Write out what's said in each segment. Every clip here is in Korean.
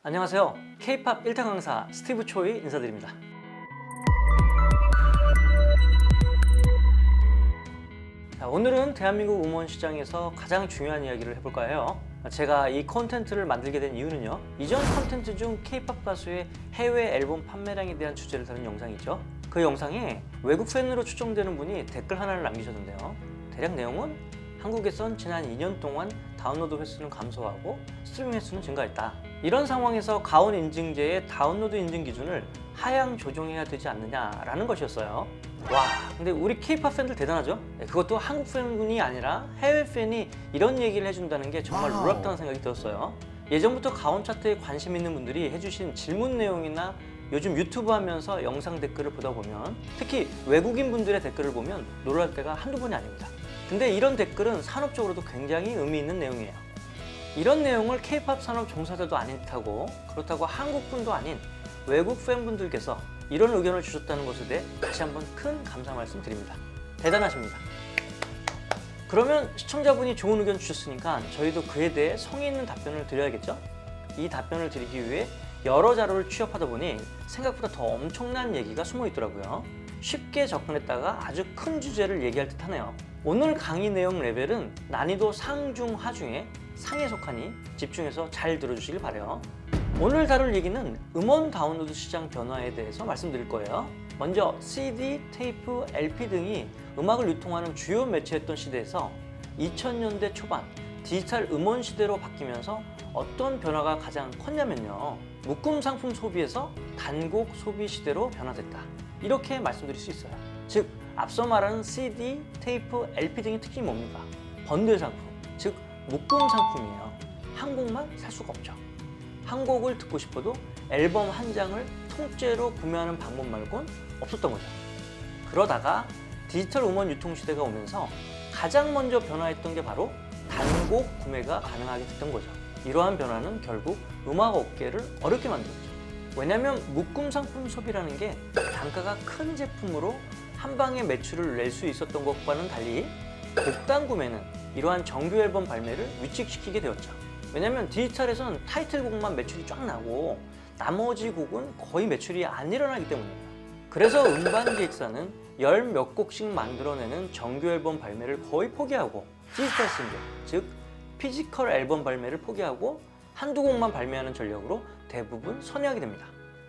안녕하세요. K-POP 1타 강사 스티브 초이 인사드립니다. 자, 오늘은 대한민국 음원 시장에서 가장 중요한 이야기를 해볼까 해요. 제가 이 콘텐츠를 만들게 된 이유는요, 이전 콘텐츠 중 K-POP 가수의 해외 앨범 판매량에 대한 주제를 다룬 영상이죠. 그 영상에 외국 팬으로 추정되는 분이 댓글 하나를 남기셨는데요. 대략 내용은 한국에선 지난 2년 동안 다운로드 횟수는 감소하고 스트리밍 횟수는 증가했다. 이런 상황에서 가온 인증제의 다운로드 인증 기준을 하향 조정해야 되지 않느냐라는 것이었어요. 와, 근데 우리 K-POP 팬들 대단하죠? 그것도 한국 팬이 아니라 해외 팬이 이런 얘기를 해준다는 게 정말 놀랍다는 생각이 들었어요. 예전부터 가온 차트에 관심 있는 분들이 해주신 질문 내용이나 요즘 유튜브 하면서 영상 댓글을 보다 보면, 특히 외국인 분들의 댓글을 보면 놀랄 때가 한두 번이 아닙니다. 근데 이런 댓글은 산업적으로도 굉장히 의미 있는 내용이에요. 이런 내용을 K-POP 산업 종사자도 아닌 듯하고, 그렇다고 한국분도 아닌 외국 팬분들께서 이런 의견을 주셨다는 것에 대해 다시 한번 큰 감사 말씀 드립니다. 대단하십니다. 그러면 시청자분이 좋은 의견 주셨으니까 저희도 그에 대해 성의 있는 답변을 드려야겠죠? 이 답변을 드리기 위해 여러 자료를 취합하다 보니 생각보다 더 엄청난 얘기가 숨어 있더라고요. 쉽게 접근했다가 아주 큰 주제를 얘기할 듯 하네요. 오늘 강의 내용 레벨은 난이도 상, 중, 하 중에 상에 속하니 집중해서 잘 들어주시길 바라요. 오늘 다룰 얘기는 음원 다운로드 시장 변화에 대해서 말씀드릴 거예요. 먼저 CD, 테이프, LP 등이 음악을 유통하는 주요 매체였던 시대에서 2000년대 초반 디지털 음원 시대로 바뀌면서 어떤 변화가 가장 컸냐면요, 묶음 상품 소비에서 단곡 소비 시대로 변화됐다, 이렇게 말씀드릴 수 있어요. 즉, 앞서 말하는 CD, 테이프, LP 등의 특징이 뭡니까? 번들 상품, 즉 묶음 상품이에요. 한 곡만 살 수가 없죠. 한 곡을 듣고 싶어도 앨범 한 장을 통째로 구매하는 방법 말곤 없었던 거죠. 그러다가 디지털 음원 유통 시대가 오면서 가장 먼저 변화했던 게 바로 단곡 구매가 가능하게 됐던 거죠. 이러한 변화는 결국 음악 업계를 어렵게 만들었죠. 왜냐하면 묶음 상품 소비라는 게 단가가 큰 제품으로 한 방에 매출을 낼 수 있었던 것과는 달리 곡단 구매는 이러한 정규 앨범 발매를 위축시키게 되었죠. 왜냐면 디지털에서는 타이틀곡만 매출이 쫙 나고 나머지 곡은 거의 매출이 안 일어나기 때문이에요. 그래서 음반 기획사는 열 몇 곡씩 만들어내는 정규 앨범 발매를 거의 포기하고 디지털 싱글, 즉 피지컬 앨범 발매를 포기하고 한두 곡만 발매하는 전략으로 대부분 선회하게 됩니다.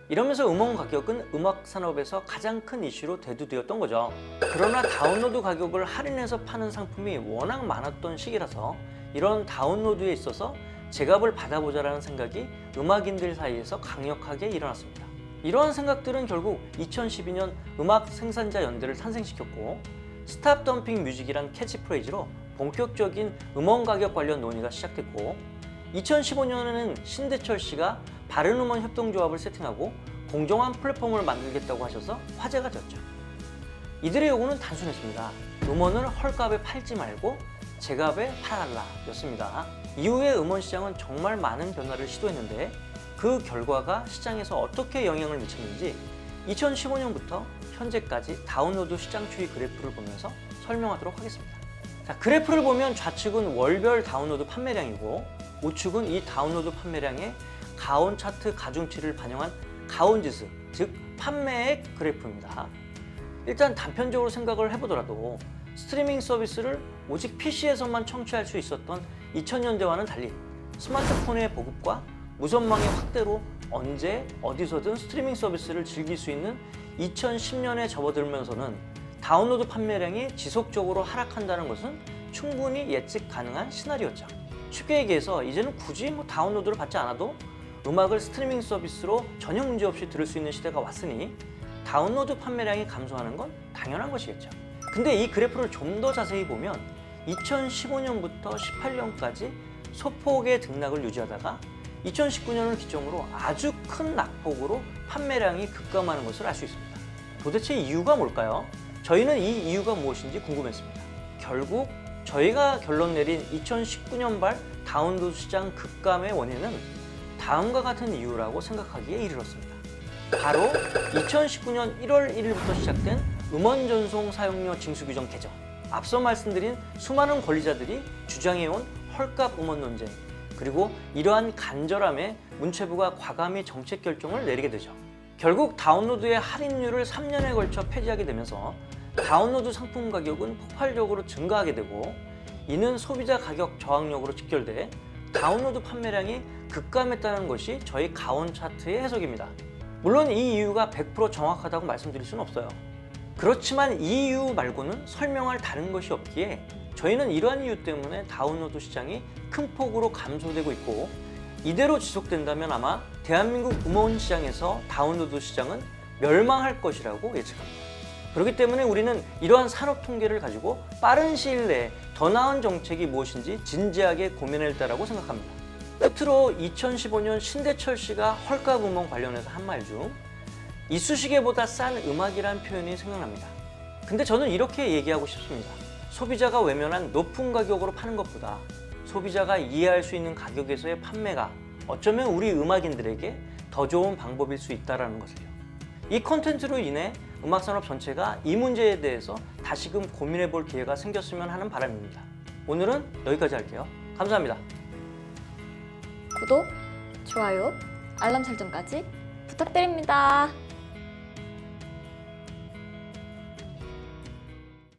이러면서 음원 가격은 음악 산업에서 가장 큰 이슈로 대두되었던 거죠. 그러나 다운로드 가격을 할인해서 파는 상품이 워낙 많았던 시기라서 이런 다운로드에 있어서 제값을 받아보자라는 생각이 음악인들 사이에서 강력하게 일어났습니다. 이러한 생각들은 결국 2012년 음악 생산자 연대를 탄생시켰고, 스탑 덤핑 뮤직이란 캐치프레이즈로 본격적인 음원 가격 관련 논의가 시작됐고, 2015년에는 신대철 씨가 바른음원 협동조합을 세팅하고 공정한 플랫폼을 만들겠다고 하셔서 화제가 되었죠. 이들의 요구는 단순했습니다. 음원을 헐값에 팔지 말고 제값에 팔아달라 였습니다. 이후에 음원 시장은 정말 많은 변화를 시도했는데 그 결과가 시장에서 어떻게 영향을 미쳤는지 2015년부터 현재까지 다운로드 시장 추이 그래프를 보면서 설명하도록 하겠습니다. 자, 그래프를 보면 좌측은 월별 다운로드 판매량이고 우측은 이 다운로드 판매량의 가온 차트 가중치를 반영한 가온지수, 즉 판매액 그래프입니다. 일단 단편적으로 생각을 해보더라도 스트리밍 서비스를 오직 PC에서만 청취할 수 있었던 2000년대와는 달리 스마트폰의 보급과 무선망의 확대로 언제 어디서든 스트리밍 서비스를 즐길 수 있는 2010년에 접어들면서는 다운로드 판매량이 지속적으로 하락한다는 것은 충분히 예측 가능한 시나리오였죠. 쉽게 얘기해서 이제는 굳이 다운로드를 받지 않아도 음악을 스트리밍 서비스로 전혀 문제없이 들을 수 있는 시대가 왔으니 다운로드 판매량이 감소하는 건 당연한 것이겠죠. 근데 이 그래프를 좀 더 자세히 보면 2015년부터 18년까지 소폭의 등락을 유지하다가 2019년을 기점으로 아주 큰 낙폭으로 판매량이 급감하는 것을 알 수 있습니다. 도대체 이유가 뭘까요? 저희는 이 이유가 무엇인지 궁금했습니다. 결국 저희가 결론 내린 2019년발 다운로드 시장 급감의 원인은 다음과 같은 이유라고 생각하기에 이르렀습니다. 바로 2019년 1월 1일부터 시작된 음원 전송 사용료 징수 규정 개정, 앞서 말씀드린 수많은 권리자들이 주장해온 헐값 음원 논쟁, 그리고 이러한 간절함에 문체부가 과감히 정책 결정을 내리게 되죠. 결국 다운로드의 할인율을 3년에 걸쳐 폐지하게 되면서 다운로드 상품 가격은 폭발적으로 증가하게 되고, 이는 소비자 가격 저항력으로 직결돼 다운로드 판매량이 급감했다는 것이 저희 가온 차트의 해석입니다. 물론 이 이유가 100% 정확하다고 말씀드릴 수는 없어요. 그렇지만 이 이유 말고는 설명할 다른 것이 없기에 저희는 이러한 이유 때문에 다운로드 시장이 큰 폭으로 감소되고 있고, 이대로 지속된다면 아마 대한민국 음원 시장에서 다운로드 시장은 멸망할 것이라고 예측합니다. 그렇기 때문에 우리는 이러한 산업 통계를 가지고 빠른 시일 내에 더 나은 정책이 무엇인지 진지하게 고민해야 한다고 생각합니다. 끝으로 2015년 신대철 씨가 헐값 음원 관련해서 한 말 중 이쑤시개보다 싼 음악이란 표현이 생각납니다. 근데 저는 이렇게 얘기하고 싶습니다. 소비자가 외면한 높은 가격으로 파는 것보다 소비자가 이해할 수 있는 가격에서의 판매가 어쩌면 우리 음악인들에게 더 좋은 방법일 수 있다는 것을요. 이 콘텐츠로 인해 음악산업 전체가 이 문제에 대해서 다시금 고민해 볼 기회가 생겼으면 하는 바람입니다. 오늘은 여기까지 할게요. 감사합니다. 구독, 좋아요, 알람 설정까지 부탁드립니다.